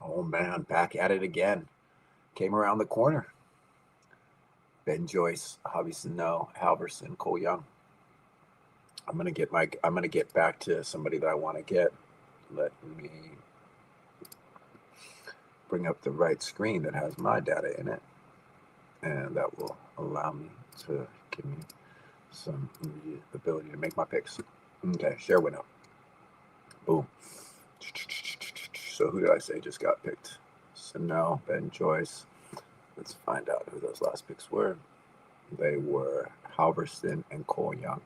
Oh man, back at it again. Came around the corner. Ben Joyce, Hobbyson, no, Halverson, Cole Young. I'm gonna get back to somebody that I want to get. Let me bring up the right screen that has my data in it, and that will allow me to give me some ability to make my picks. Okay, share window. Boom. So who did I say just got picked? Sano, Ben Joyce. Let's find out who those last picks were. They were Halverson and Cole Young.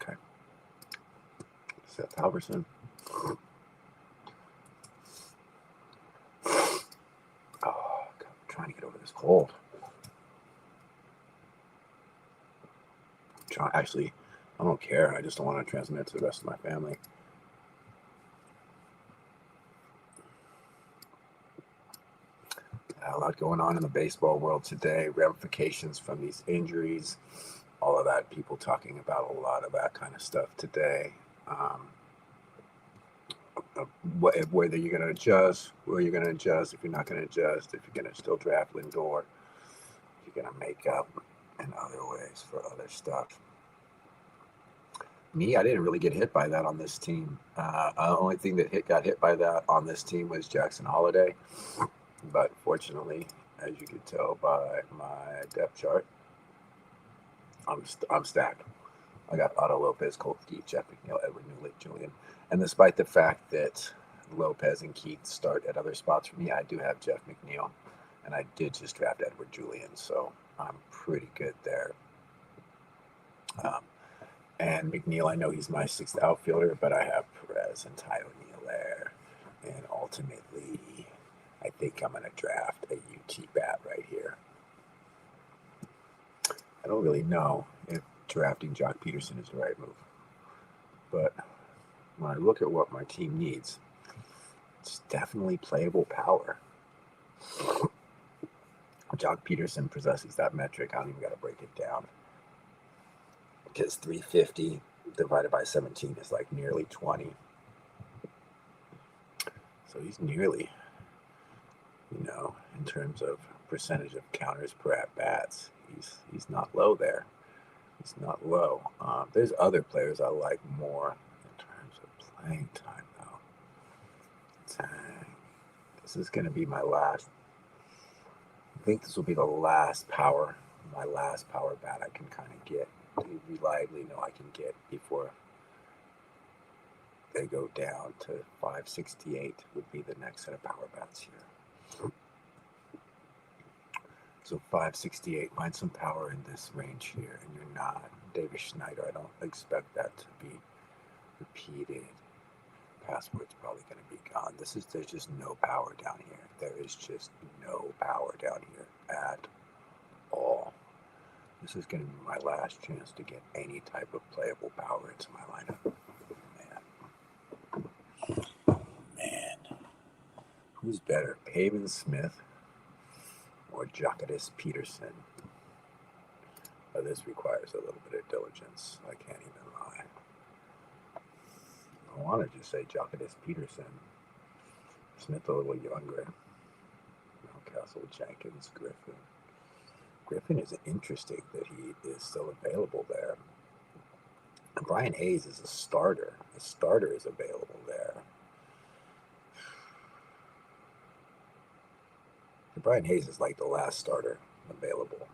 Okay. Seth Halverson. Oh, God, I'm trying to get over this cold. Actually, I don't care. I just don't want to transmit it to the rest of my family. A lot going on in the baseball world today. Ramifications from these injuries, all of that. People talking about a lot of that kind of stuff today. Whether you're going to adjust, where you're going to adjust, if you're not going to adjust, if you're going to still draft Lindor, if you're going to make up in other ways for other stuff. Me, I didn't really get hit by that on this team. The only thing that got hit by that on this team was Jackson Holliday. But fortunately, as you can tell by my depth chart, I'm stacked. I got Otto, Lopez, Colt, Keith, Jeff McNeil, Edward Newley, Julian. And despite the fact that Lopez and Keith start at other spots for me, I do have Jeff McNeil. And I did just draft Edward Julian, so I'm pretty good there. And McNeil, I know he's my sixth outfielder, but I have Perez and Ty O'Neill there. And ultimately, I think I'm going to draft a UT bat right here. I don't really know if drafting Jock Peterson is the right move. But when I look at what my team needs, it's definitely playable power. Jock Peterson possesses that metric. I don't even got to break it down. Because 350 divided by 17 is like nearly 20. So he's nearly, in terms of percentage of counters per at-bats, he's not low there. He's not low. There's other players I like more in terms of playing time, though. This is going to be my last. I think this will be the last power, my last power bat I can kind of get. Reliably know I can get before they go down to 568 would be the next set of power bats here. So 568, find some power in this range here, and you're not. David Schneider, I don't expect that to be repeated. Password's probably going to be gone. There's just no power down here. There is just no power down here at all. This is going to be my last chance to get any type of playable power into my lineup. Man. Who's better, Pavin Smith or Jocketis Peterson? Oh, this requires a little bit of diligence. I can't even lie. I want to just say Jocketis Peterson. Smith a little younger. Castle, Jenkins, Griffin. Griffin is interesting that he is still available there. And Brian Hayes is a starter. A starter is available there. And Brian Hayes is like the last starter available.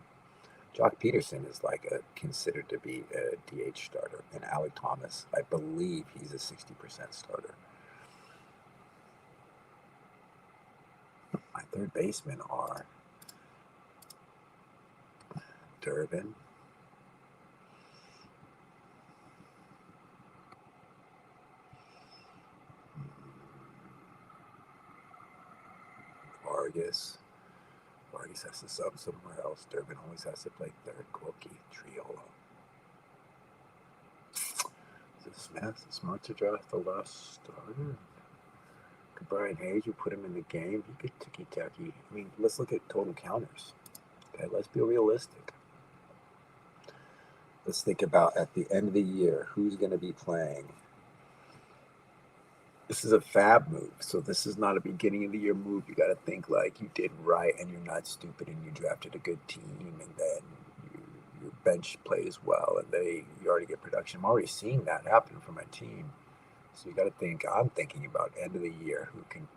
Jock Peterson is like considered to be a DH starter. And Alec Thomas, I believe he's a 60% starter. My third basemen are Durbin, Vargas. Vargas has to sub somewhere else. Durbin always has to play third. Corky, Triolo. Is it Smith? It's smart to draft the last starter. Brian Hayes, you put him in the game, he could ticky-tacky. I mean, let's look at total counters. Okay, let's be realistic. Let's think about at the end of the year, who's going to be playing This is a fab move, so this is not a beginning of the year move. You got to think like you did right, and you're not stupid, and you drafted a good team, and then your bench plays well, and you already get production. I'm already seeing that happen for my team. So you got to think. I'm thinking about end of the year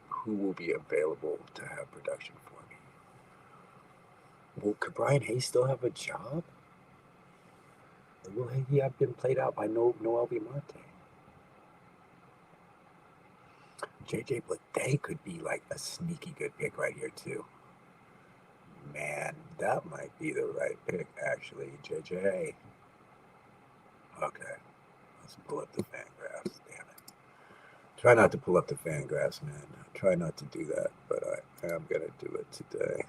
who will be available to have production for me. Will Brian Hayes still have a job? Or will he have been played out by Noel B. Marte? JJ Bleday could be like a sneaky good pick right here too. Man, that might be the right pick actually. JJ. Okay, let's pull up the fan graphs. Damn it. Try not to pull up the fan graphs, man. Try not to do that, but I am gonna do it today.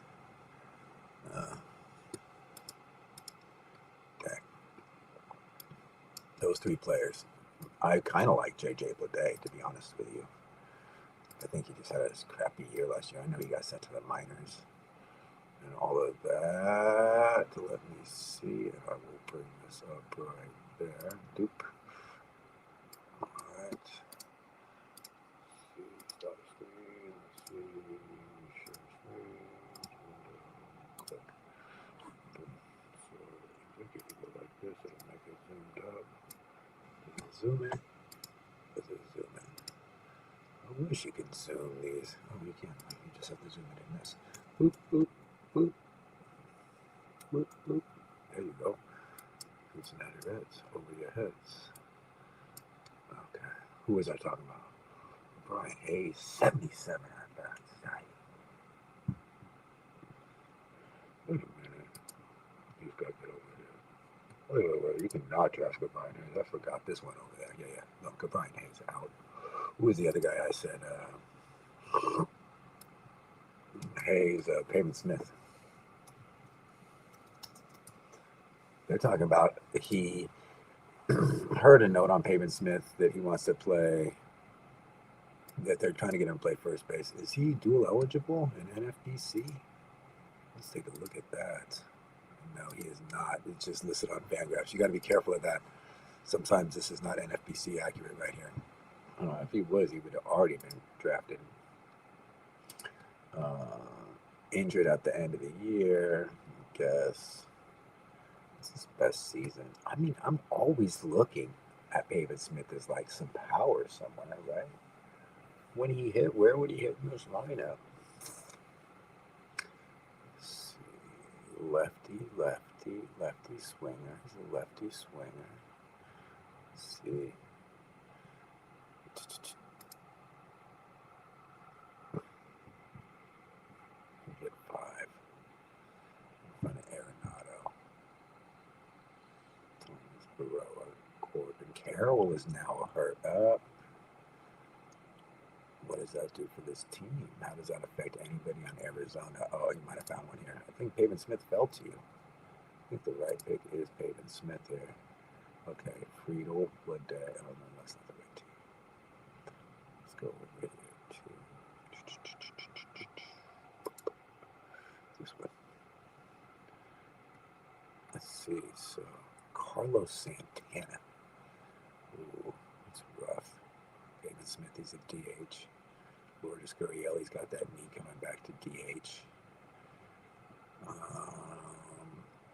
Okay. Those three players. I kind of like JJ Bleday, to be honest with you. I think he just had a crappy year last year. I know he got sent to the minors and all of that. Let me see if I will bring this up right there. Doop. All right. Let's see, start screen. Let's see, share screen. Click. Boom. So if you go like this, it'll make it zoomed up. Zoom in. This is zoom in. I wish you could zoom these. Oh, you can't. You just have to zoom it in this. Boop, boop, boop. Boop, boop. There you go. Cincinnati Reds over your heads. Okay. Who was I talking about? Brian Hayes, 77 at bats. Wait a minute. He's got to get over here. Wait. You cannot draft Brian Hayes. I forgot this one over there. Yeah. No, Brian Hayes out. Who was the other guy I said? Hayes, Pavin Smith. They're talking about he heard a note on Pavin Smith that he wants to play, that they're trying to get him to play first base. Is he dual eligible in NFBC? Let's take a look at that. No, he is not. It's just listed on Fangraphs. You got to be careful of that. Sometimes this is not NFBC accurate right here. If he was, he would have already been drafted. Injured at the end of the year, I guess. It's his best season. I mean, I'm always looking at Pavin Smith as like some power somewhere, right? When he hit, where would he hit in this lineup? Let's see. Lefty swinger. He's a lefty swinger. Let's see. Hit 5 in front of Arenado. Corbin Carroll is now hurt up. What does that do for this team? How does that affect anybody on Arizona? Oh, you might have found one here. I think Pavin Smith fell to you. I think the right pick is Pavin Smith here. Okay, Friedel, Bleday. Oh, no, that's not the right team. Let's go over here to this one. Let's see. So, Carlos Santana. Ooh, it's rough. Pavin Smith is a DH. Lourdes Gurriel's got that knee coming back to DH.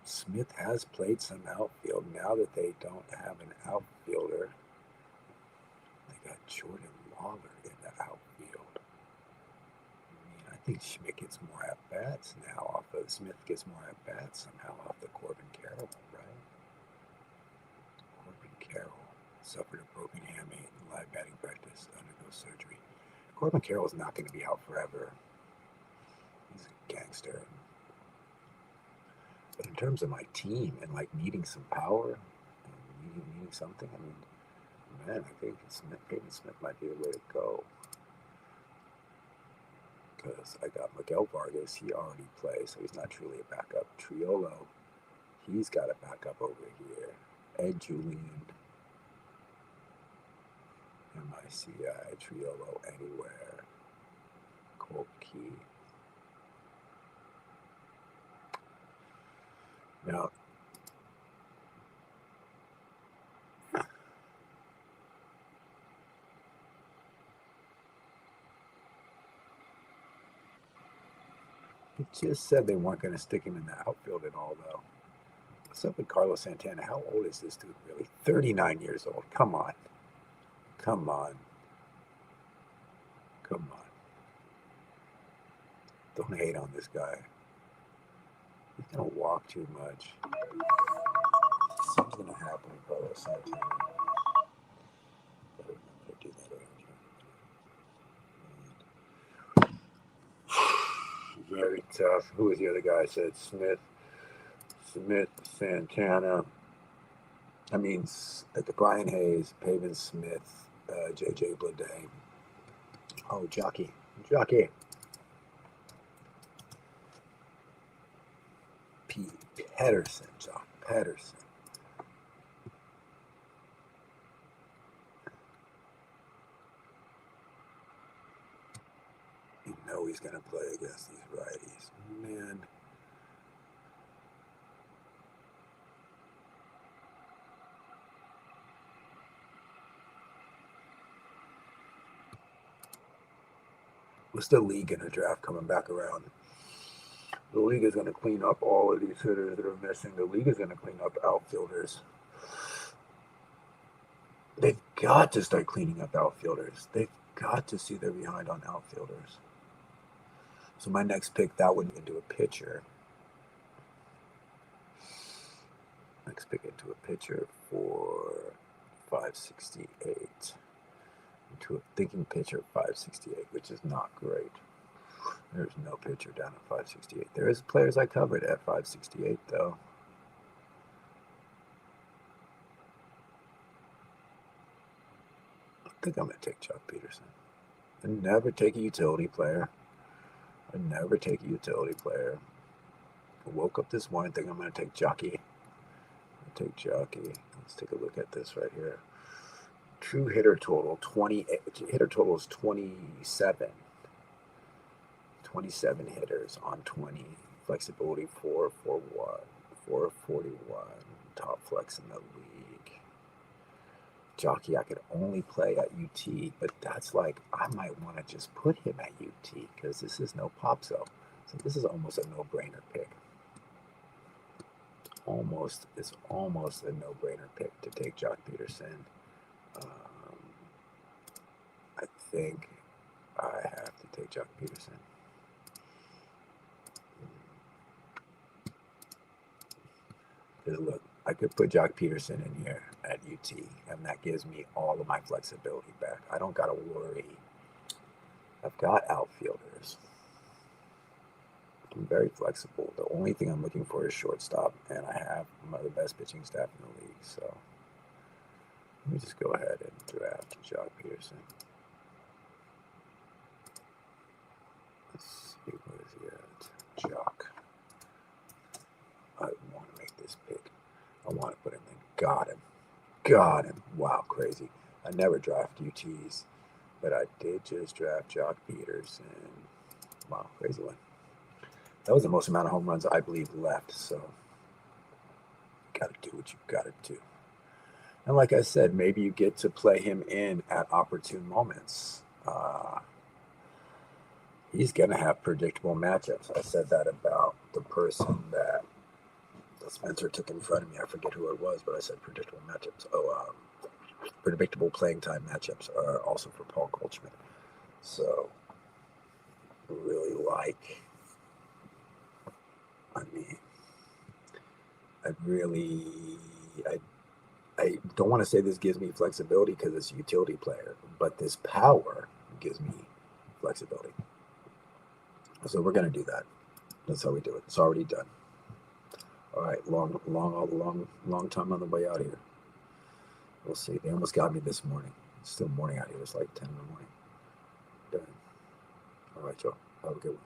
Smith has played some outfield. Now that they don't have an outfielder, they got Jordan Lawler in the outfield. I mean, I think Schmidt gets more at-bats now off of Smith gets more at-bats somehow off the Corbin Carroll, right? Corbin Carroll suffered a broken hamate in live batting practice, undergoes surgery. Corbin Carroll's not going to be out forever. He's a gangster. But in terms of my team and like needing some power and needing something, I mean, man, I think Pavin Smith might be the way to go. Because I got Miguel Vargas, he already plays, so he's not truly a backup. Triolo, he's got a backup over here. Ed Julian, MICI, Triolo anywhere. Colt Key. Now, He just said they weren't going to stick him in the outfield at all, though. What's up with Carlos Santana? How old is this dude, really? 39 years old. Come on. Come on. Come on. Don't hate on this guy. He's going to walk too much. Something's going to happen with Carlos Santana. Better remember to do that. Very tough. Who was the other guy? I said Smith, Santana. I mean, the Brian Hayes, Pavin Smith, JJ Bleday. Oh, Jockey. Pedersen, Jock Pedersen. You know he's going to play against these righties. Man. What's the league in the draft coming back around? The league is going to clean up all of these hitters that are missing. The league is going to clean up outfielders. They've got to start cleaning up outfielders. They've got to see they're behind on outfielders. So my next pick, that would be into a pitcher. Next pick into a pitcher for 568. Into a thinking pitcher 568, which is not great. There's no pitcher down at 568. There is players I covered at 568, though. I think I'm going to take Chuck Peterson. I never take a utility player. I woke up this morning thinking I'm going to take Jockey. Let's take a look at this right here. True hitter total, 20. Hitter total is 27. 27 hitters on 20. Flexibility 441. Top flex in the league. Jockey I could only play at UT, but that's like, I might want to just put him at UT because this is no pop zone. So this is almost a no-brainer pick. It's almost a no-brainer pick to take Jock Peterson. I think I have to take Jock Peterson. Because look, I could put Jock Peterson in here at UT, and that gives me all of my flexibility back. I don't got to worry. I've got outfielders. I'm very flexible. The only thing I'm looking for is shortstop, and I have the best pitching staff in the league. So let me just go ahead and draft Jock Peterson. Let's see, where is he at? Jock. I want to make this pick. I want to put him in. Got him. Wow, crazy. I never draft UTs, but I did just draft Jock Peterson. Wow, crazy one. That was the most amount of home runs I believe left, so you got to do what you got to do. And like I said, maybe you get to play him in at opportune moments. He's going to have predictable matchups. I said that about the person that Spencer took in front of me. I forget who it was, but I said predictable matchups. Predictable playing time matchups are also for Paul Goldschmidt. So, really like, I don't want to say this gives me flexibility because it's a utility player, but this power gives me flexibility. So we're going to do that. That's how we do it. It's already done. All right, long time on the way out here. We'll see. They almost got me this morning. It's still morning out here. It's like 10 in the morning. Done. All right, y'all. Have a good one.